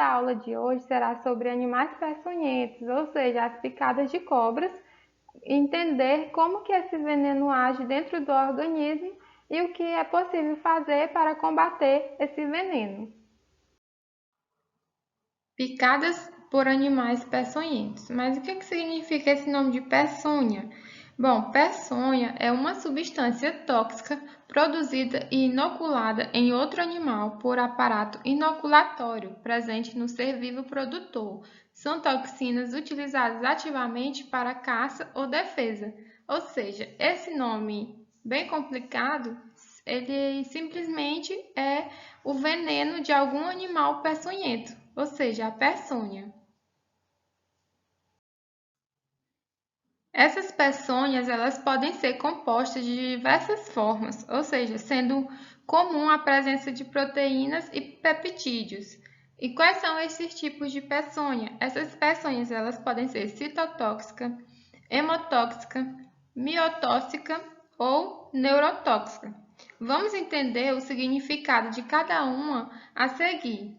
da aula de hoje será sobre animais peçonhentos, ou seja, as picadas de cobras, entender como que esse veneno age dentro do organismo e o que é possível fazer para combater esse veneno. Picadas por animais peçonhentos. Mas o que significa esse nome de peçonha? Bom, peçonha é uma substância tóxica produzida e inoculada em outro animal por aparato inoculatório presente no ser vivo produtor. São toxinas utilizadas ativamente para caça ou defesa. Ou seja, esse nome bem complicado, ele simplesmente é o veneno de algum animal peçonhento, ou seja, a peçonha. Essas peçonhas, elas podem ser compostas de diversas formas, ou seja, sendo comum a presença de proteínas e peptídeos. E quais são esses tipos de peçonha? Essas peçonhas, elas podem ser citotóxica, hemotóxica, miotóxica ou neurotóxica. Vamos entender o significado de cada uma a seguir.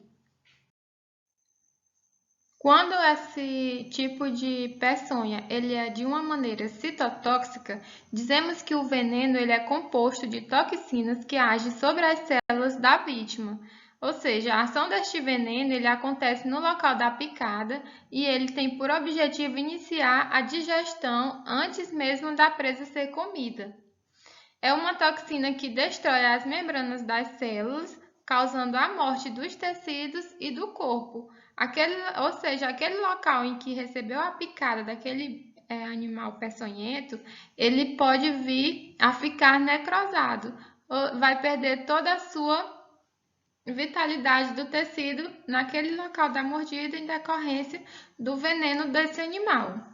Quando esse tipo de peçonha ele é de uma maneira citotóxica, dizemos que o veneno ele é composto de toxinas que agem sobre as células da vítima. Ou seja, a ação deste veneno ele acontece no local da picada e ele tem por objetivo iniciar a digestão antes mesmo da presa ser comida. É uma toxina que destrói as membranas das células, causando a morte dos tecidos e do corpo. Ou seja, aquele local em que recebeu a picada daquele animal peçonhento, ele pode vir a ficar necrosado, vai perder toda a sua vitalidade do tecido naquele local da mordida em decorrência do veneno desse animal.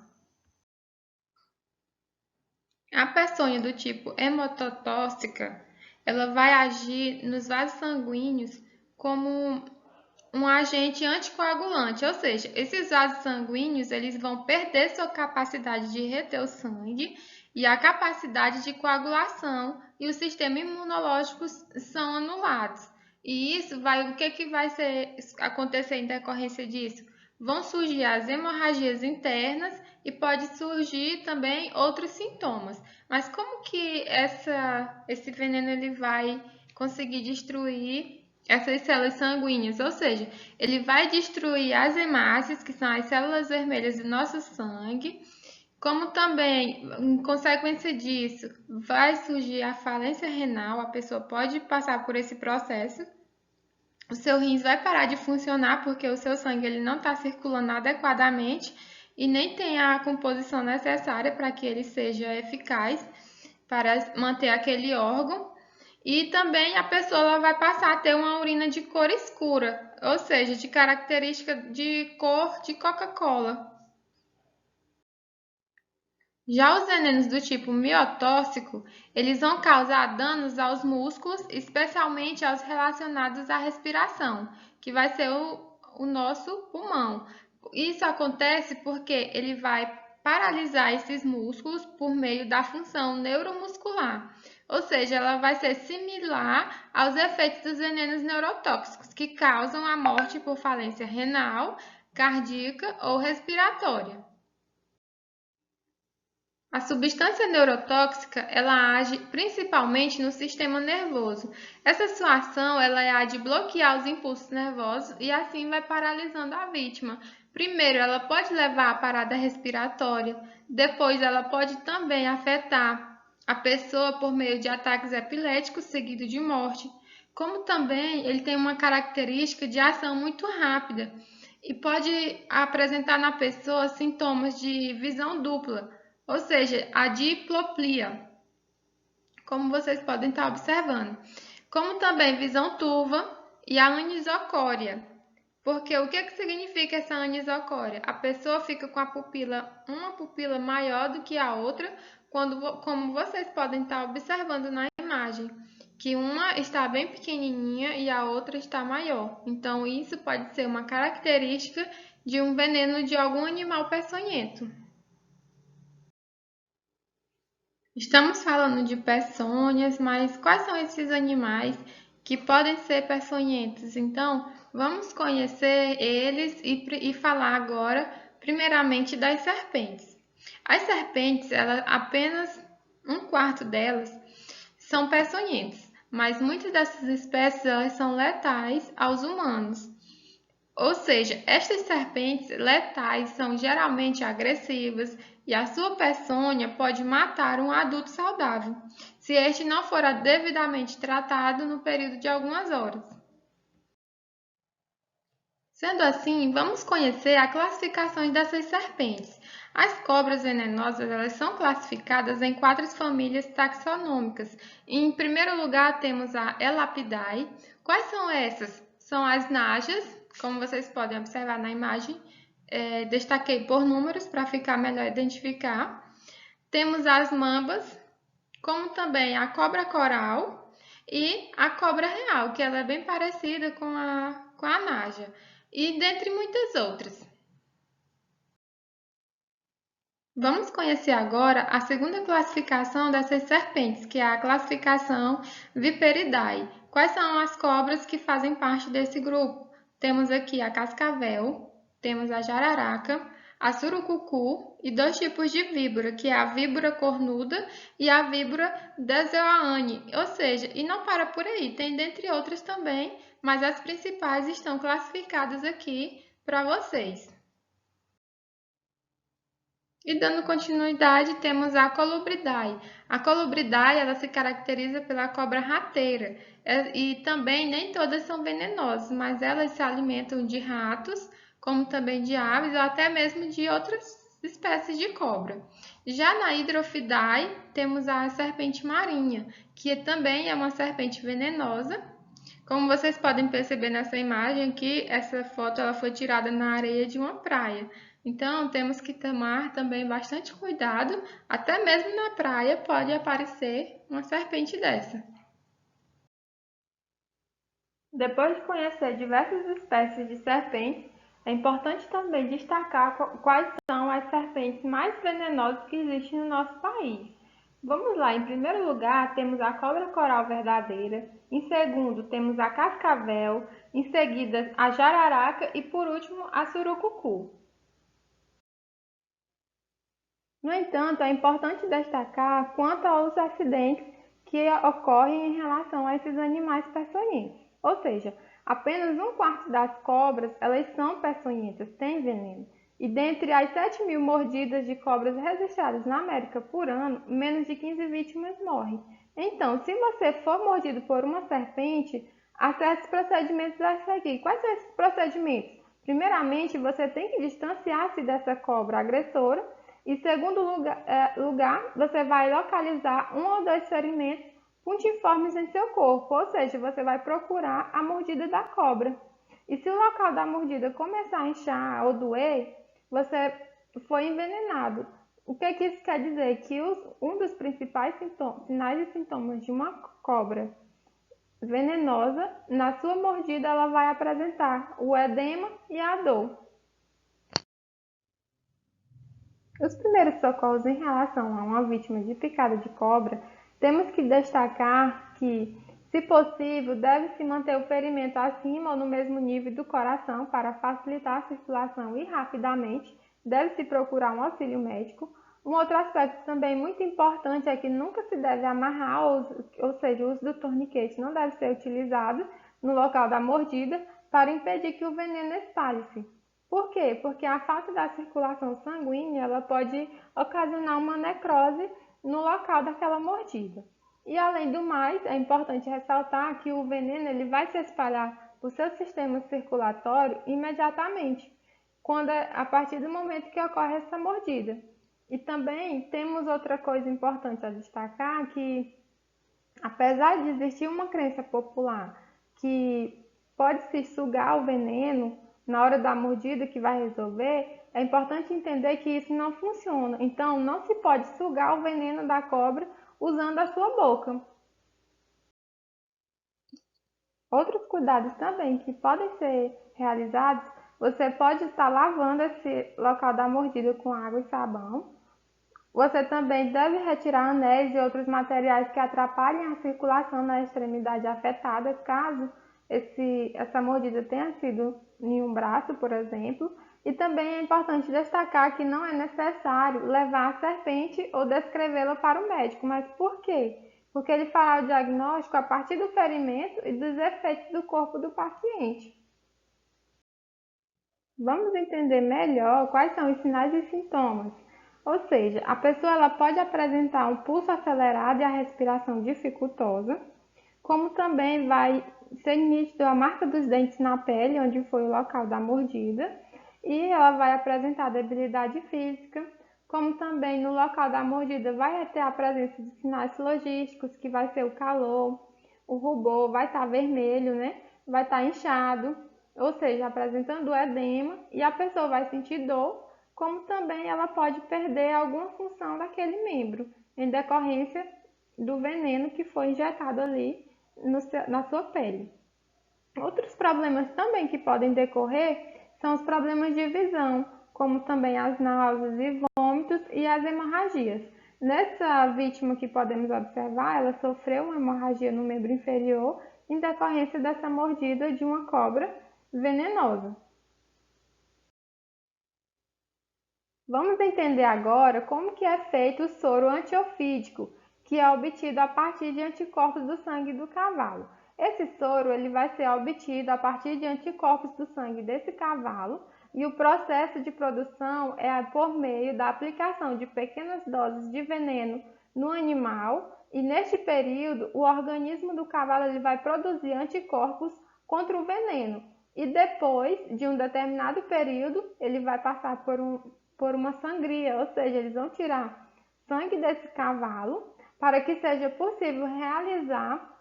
A peçonha do tipo hemototóxica, ela vai agir nos vasos sanguíneos como um agente anticoagulante, ou seja, esses vasos sanguíneos eles vão perder sua capacidade de reter o sangue e a capacidade de coagulação e o sistema imunológico são anulados. E isso vai, o que vai acontecer em decorrência disso? Vão surgir as hemorragias internas e pode surgir também outros sintomas. Mas como que esse veneno ele vai conseguir destruir essas células sanguíneas? Ou seja, ele vai destruir as hemácias, que são as células vermelhas do nosso sangue, como também, em consequência disso, vai surgir a falência renal, a pessoa pode passar por esse processo. O seu rins vai parar de funcionar porque o seu sangue ele não está circulando adequadamente e nem tem a composição necessária para que ele seja eficaz para manter aquele órgão. E também a pessoa ela vai passar a ter uma urina de cor escura, ou seja, de característica de cor de Coca-Cola. Já os venenos do tipo miotóxico, eles vão causar danos aos músculos, especialmente aos relacionados à respiração, que vai ser o nosso pulmão. Isso acontece porque ele vai paralisar esses músculos por meio da função neuromuscular. Ou seja, ela vai ser similar aos efeitos dos venenos neurotóxicos, que causam a morte por falência renal, cardíaca ou respiratória. A substância neurotóxica, ela age principalmente no sistema nervoso. Essa sua ação, ela é a de bloquear os impulsos nervosos e assim vai paralisando a vítima. Primeiro, ela pode levar à parada respiratória, depois ela pode também afetar a pessoa por meio de ataques epiléticos seguido de morte. Como também ele tem uma característica de ação muito rápida e pode apresentar na pessoa sintomas de visão dupla, ou seja, a diplopia, como vocês podem estar observando, como também visão turva e a anisocória. Porque o que significa essa anisocória? A pessoa fica com uma pupila maior do que a outra, como vocês podem estar observando na imagem, que uma está bem pequenininha e a outra está maior. Então, isso pode ser uma característica de um veneno de algum animal peçonhento. Estamos falando de peçonhas, mas quais são esses animais que podem ser peçonhentos? Então, vamos conhecer eles e falar agora, primeiramente, das serpentes. As serpentes, apenas um quarto delas são peçonhentas, mas muitas dessas espécies elas são letais aos humanos. Ou seja, estas serpentes letais são geralmente agressivas e a sua peçonha pode matar um adulto saudável, se este não for devidamente tratado no período de algumas horas. Sendo assim, vamos conhecer a classificação dessas serpentes. As cobras venenosas elas são classificadas em 4 famílias taxonômicas. Em primeiro lugar, temos a Elapidae. Quais são essas? São as najas, como vocês podem observar na imagem. Destaquei por números para ficar melhor identificar. Temos as mambas, como também a cobra coral e a cobra real, que ela é bem parecida com a naja, e dentre muitas outras. Vamos conhecer agora a segunda classificação dessas serpentes, que é a classificação Viperidae. Quais são as cobras que fazem parte desse grupo? Temos aqui a cascavel, temos a jararaca, a surucucu e 2 tipos de víbora, que é a víbora cornuda e a víbora deseoane. Ou seja, e não para por aí, tem dentre outras também, mas as principais estão classificadas aqui para vocês. E dando continuidade, temos a Colubridae. A Colubridae, ela se caracteriza pela cobra rateira. E também nem todas são venenosas, mas elas se alimentam de ratos, como também de aves ou até mesmo de outras espécies de cobra. Já na Hydrophidae, temos a serpente marinha, que também é uma serpente venenosa. Como vocês podem perceber nessa imagem aqui, essa foto ela foi tirada na areia de uma praia. Então, temos que tomar também bastante cuidado, até mesmo na praia pode aparecer uma serpente dessa. Depois de conhecer diversas espécies de serpentes, é importante também destacar quais são as serpentes mais venenosas que existem no nosso país. Vamos lá, em primeiro lugar temos a cobra coral verdadeira, em segundo temos a cascavel, em seguida a jararaca e por último a surucucu. No entanto, é importante destacar quanto aos acidentes que ocorrem em relação a esses animais peçonhentos. Ou seja, apenas um quarto das cobras elas são peçonhentas, têm veneno. E dentre as 7.000 mordidas de cobras registradas na América por ano, menos de 15 vítimas morrem. Então, se você for mordido por uma serpente, há certos procedimentos a seguir. Quais são esses procedimentos? Primeiramente, você tem que distanciar-se dessa cobra agressora. Em segundo lugar, você vai localizar 1 ou 2 ferimentos pontiformes em seu corpo, ou seja, você vai procurar a mordida da cobra. E se o local da mordida começar a inchar ou doer, você foi envenenado. O que isso quer dizer? Que um dos principais sinais e sintomas de uma cobra venenosa, na sua mordida ela vai apresentar o edema e a dor. Os primeiros socorros em relação a uma vítima de picada de cobra, temos que destacar que, se possível, deve-se manter o ferimento acima ou no mesmo nível do coração para facilitar a circulação e rapidamente deve-se procurar um auxílio médico. Um outro aspecto também muito importante é que nunca se deve amarrar, ou seja, o uso do torniquete não deve ser utilizado no local da mordida para impedir que o veneno espalhe-se. Por quê? Porque a falta da circulação sanguínea ela pode ocasionar uma necrose no local daquela mordida. E além do mais, é importante ressaltar que o veneno ele vai se espalhar para o seu sistema circulatório imediatamente, a partir do momento que ocorre essa mordida. E também temos outra coisa importante a destacar, que apesar de existir uma crença popular que pode-se sugar o veneno na hora da mordida que vai resolver, é importante entender que isso não funciona. Então, não se pode sugar o veneno da cobra usando a sua boca. Outros cuidados também que podem ser realizados, você pode estar lavando esse local da mordida com água e sabão. Você também deve retirar anéis e outros materiais que atrapalhem a circulação na extremidade afetada, caso essa mordida tenha sido em um braço, por exemplo. E também é importante destacar que não é necessário levar a serpente ou descrevê-la para o médico. Mas por quê? Porque ele fará o diagnóstico a partir do ferimento e dos efeitos do corpo do paciente. Vamos entender melhor quais são os sinais e sintomas. Ou seja, a pessoa ela pode apresentar um pulso acelerado e a respiração dificultosa, como também vai ser nítido a marca dos dentes na pele, onde foi o local da mordida, e ela vai apresentar debilidade física, como também no local da mordida vai ter a presença de sinais logísticos, que vai ser o calor, o rubor vai estar vermelho, né? Vai estar inchado, ou seja, apresentando edema, e a pessoa vai sentir dor, como também ela pode perder alguma função daquele membro, em decorrência do veneno que foi injetado ali na sua pele. Outros problemas também que podem decorrer são os problemas de visão, como também as náuseas e vômitos e as hemorragias. Nessa vítima que podemos observar, ela sofreu uma hemorragia no membro inferior em decorrência dessa mordida de uma cobra venenosa. Vamos entender agora como que é feito o soro antiofídico, que é obtido a partir de anticorpos do sangue do cavalo. Esse soro ele vai ser obtido a partir de anticorpos do sangue desse cavalo e o processo de produção é por meio da aplicação de pequenas doses de veneno no animal e neste período o organismo do cavalo ele vai produzir anticorpos contra o veneno e depois de um determinado período ele vai passar por uma sangria, ou seja, eles vão tirar sangue desse cavalo para que seja possível realizar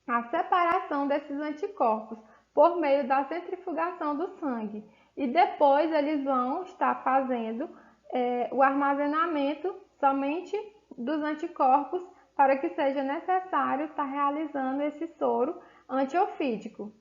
a separação desses anticorpos por meio da centrifugação do sangue. E depois eles vão estar fazendo o armazenamento somente dos anticorpos para que seja necessário estar realizando esse soro antiofídico.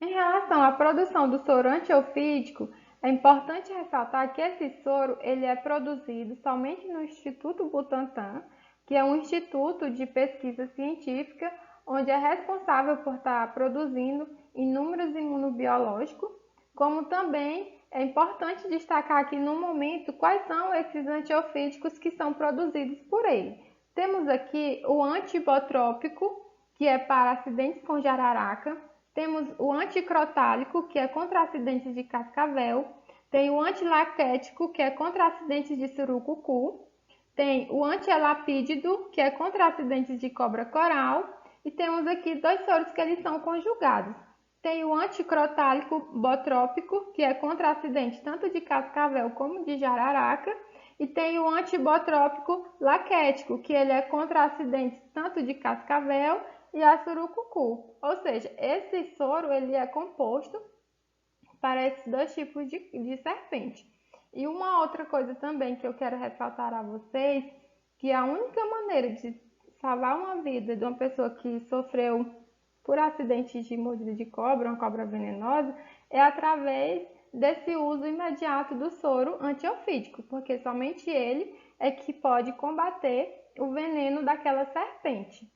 Em relação à produção do soro antiofídico, é importante ressaltar que esse soro ele é produzido somente no Instituto Butantan, que é um instituto de pesquisa científica, onde é responsável por estar produzindo inúmeros imunobiológicos, como também é importante destacar aqui no momento quais são esses antiofídicos que são produzidos por ele. Temos aqui o antibotrópico, que é para acidentes com jararaca. Temos o anticrotálico, que é contra acidentes de cascavel. Tem o antilaquético, que é contra acidentes de surucucu. Tem o antielapídido, que é contra acidentes de cobra coral. E temos aqui dois soros que eles são conjugados. Tem o anticrotálico botrópico, que é contra acidentes tanto de cascavel como de jararaca. E tem o antibotrópico laquético, que ele é contra acidentes tanto de cascavel e a surucucu. Ou seja, esse soro ele é composto para esses dois tipos de serpente. E uma outra coisa também que eu quero ressaltar a vocês, que a única maneira de salvar uma vida de uma pessoa que sofreu por acidente de mordida de cobra, uma cobra venenosa, é através desse uso imediato do soro antiofídico, porque somente ele é que pode combater o veneno daquela serpente.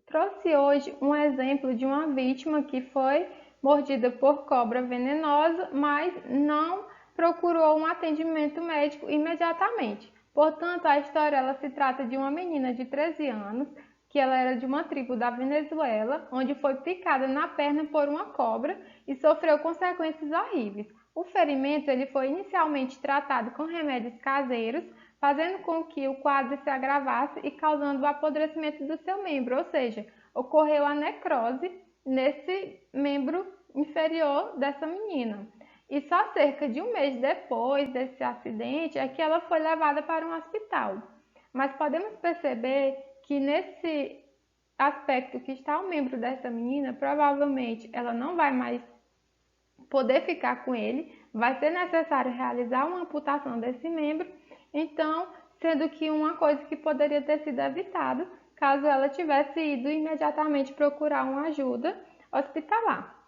Trouxe hoje um exemplo de uma vítima que foi mordida por cobra venenosa, mas não procurou um atendimento médico imediatamente. Portanto, a história ela se trata de uma menina de 13 anos, que ela era de uma tribo da Venezuela, onde foi picada na perna por uma cobra e sofreu consequências horríveis. O ferimento ele foi inicialmente tratado com remédios caseiros, fazendo com que o quadro se agravasse e causando o apodrecimento do seu membro, ou seja, ocorreu a necrose nesse membro inferior dessa menina. E só cerca de um mês depois desse acidente é que ela foi levada para um hospital. Mas podemos perceber que nesse aspecto que está o membro dessa menina, provavelmente ela não vai mais poder ficar com ele, vai ser necessário realizar uma amputação desse membro, então, sendo que uma coisa que poderia ter sido evitada caso ela tivesse ido imediatamente procurar uma ajuda hospitalar.